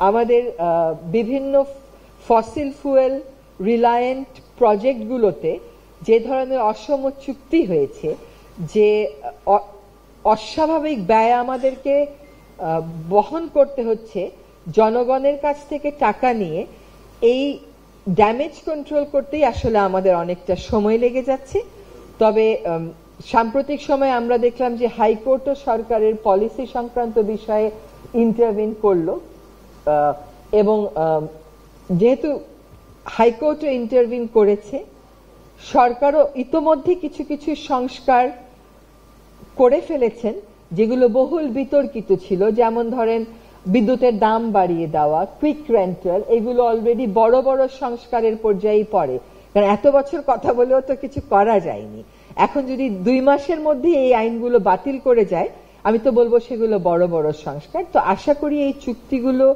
আমাদের বিভিন্ন fossil fuel reliant প্রজেক্টগুলোতে যে ধরনের অসম চুক্তি হয়েছে, যে অস্বাভাবিক ব্যয় আমাদেরকে বহন করতে হচ্ছে জনগণের কাছ থেকে টাকা নিয়ে, এই ড্যামেজ কন্ট্রোল করতেই আসলে আমাদের অনেকটা সময় লেগে যাচ্ছে। তবে সাম্প্রতিক সময়ে আমরা দেখলাম যে হাইকোর্টও সরকারের পলিসি সংক্রান্ত বিষয়ে ইন্টারভিন করলো, এবং যেহেতু হাইকোর্টও ইন্টারভিন করেছে, সরকারও ইতোমধ্যে কিছু কিছু সংস্কার করে ফেলেছেন যেগুলো বহুল বিতর্কিত ছিল। যেমন ধরেন বিদ্যুতের দাম বাড়িয়ে দেওয়া, কুইক রেন্টাল, এগুলো অলরেডি বড় বড় সংস্কারের পর্যায়ে পড়ে, কারণ এত বছর কথা বলেও তো কিছু করা যায়নি। এখন যদি 2 মাসের মধ্যে এই আইনগুলো বাতিল করে যায়, আমি তো বলবো সেগুলো বড় বড় সংস্কার। তো আশা করি এই চুক্তিগুলো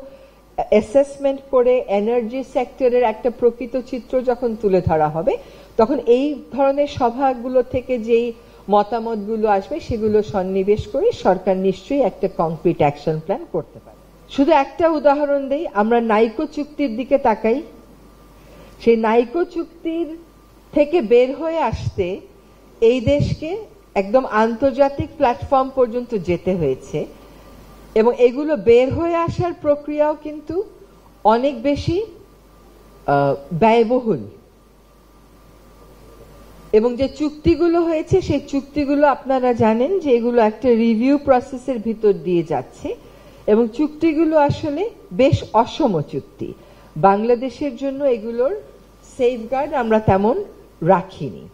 অ্যাসেসমেন্ট করে এনার্জি সেক্টরের একটা প্রকৃত চিত্র যখন তুলে ধরা হবে, তখন এই ধরনের সভাগুলো থেকে যেই মতামতগুলো আসবে সেগুলো সন্নিবেশ করে সরকার নিশ্চয়ই একটা কংক্রিট অ্যাকশন প্ল্যান করতে পারে। শুধু একটা উদাহরণ দেই, আমরা নাইকো চুক্তির দিকে তাকাই। সেই নাইকো চুক্তির থেকে বের হয়ে আসতে এই দেশকে একদম আন্তর্জাতিক প্ল্যাটফর্ম পর্যন্ত যেতে হয়েছে, এবং এগুলো বের হয়ে আসার প্রক্রিয়াও কিন্তু অনেক বেশি ব্যয়বহুল। এবং যে চুক্তিগুলো হয়েছে সেই চুক্তিগুলো আপনারা জানেন যে এগুলো একটা রিভিউ প্রসেসের ভিতর দিয়ে যাচ্ছে, এবং চুক্তিগুলো আসলে বেশ অসম চুক্তি। বাংলাদেশের জন্য এগুলোর সেফগার্ড আমরা তেমন রাখিনি।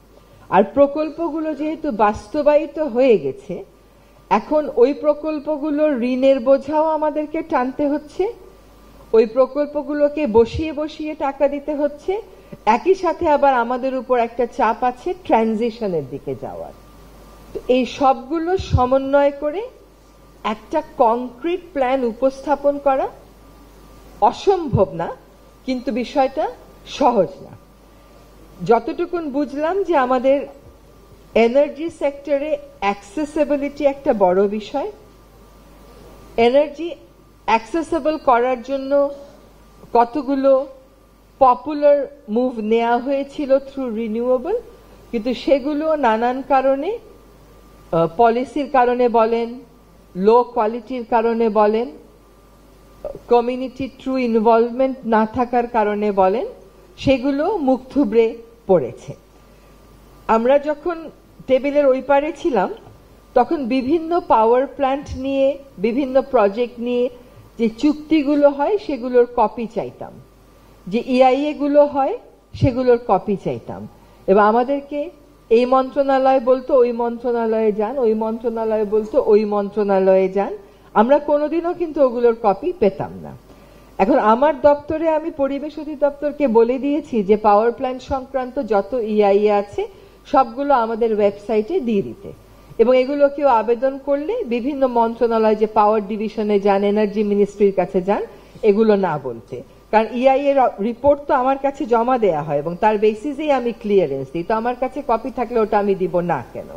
আর প্রকল্পগুলো যেহেতু বাস্তবায়িত হয়ে গেছে, এখন ওই প্রকল্পগুলোর ঋণের বোঝাও আমাদেরকে টানতে হচ্ছে, ওই প্রকল্পগুলোকে বসিয়ে বসিয়ে টাকা দিতে হচ্ছে, একই সাথে আবার আমাদের উপর একটা চাপ আছে ট্রানজিশনের দিকে যাওয়ার। তো এই সবগুলো সমন্বয় করে একটা কংক্রিট প্ল্যান উপস্থাপন করা অসম্ভব না, কিন্তু বিষয়টা সহজ না। যতটুকুন বুঝলাম যে আমাদের এনার্জি সেক্টরে অ্যাক্সেসিবিলিটি একটা বড় বিষয়। এনার্জি অ্যাক্সেসিবল করার জন্য কতগুলো পপুলার মুভ নেওয়া হয়েছিল থ্রু রিনিউয়েবল, কিন্তু সেগুলো নানান কারণে, পলিসির কারণে বলেন, লো কোয়ালিটির কারণে বলেন, কমিউনিটি ট্রু ইনভলভমেন্ট না থাকার কারণে বলেন, সেগুলো মুখ থুবড়ে পড়েছে। আমরা যখন টেবিলের ওই পারে ছিলাম তখন বিভিন্ন পাওয়ার প্ল্যান্ট নিয়ে, বিভিন্ন প্রজেক্ট নিয়ে যে চুক্তিগুলো হয় সেগুলোর কপি চাইতাম, যে ইআইএ গুলো হয় সেগুলোর কপি চাইতাম, এবং আমাদেরকে এই মন্ত্রণালয় বলতো ওই মন্ত্রণালয়ে যান, ওই মন্ত্রণালয় বলতো ওই মন্ত্রণালয়ে যান। আমরা কোনোদিনও কিন্তু ওগুলোর কপি পেতাম না। এখন আমার দপ্তরে আমি পরিবেশ অধিদপ্তরকে বলে দিয়েছি যে পাওয়ার প্ল্যান্ট সংক্রান্ত যত ইআইএ আছে সবগুলো আমাদের ওয়েবসাইটে দিয়ে দিতে, এবং এগুলো কেউ আবেদন করলে বিভিন্ন মন্ত্রণালয়, যে পাওয়ার ডিভিশনে যান, এনার্জি মিনিস্ট্রির কাছে যান, এগুলো না বলতে। কারণ ইআইএ রিপোর্ট তো আমার কাছে জমা দেয়া হয় এবং তার বেসিসেই আমি ক্লিয়ারেন্স দিই, তো আমার কাছে কপি থাকলে ওটা আমি দিব না কেন?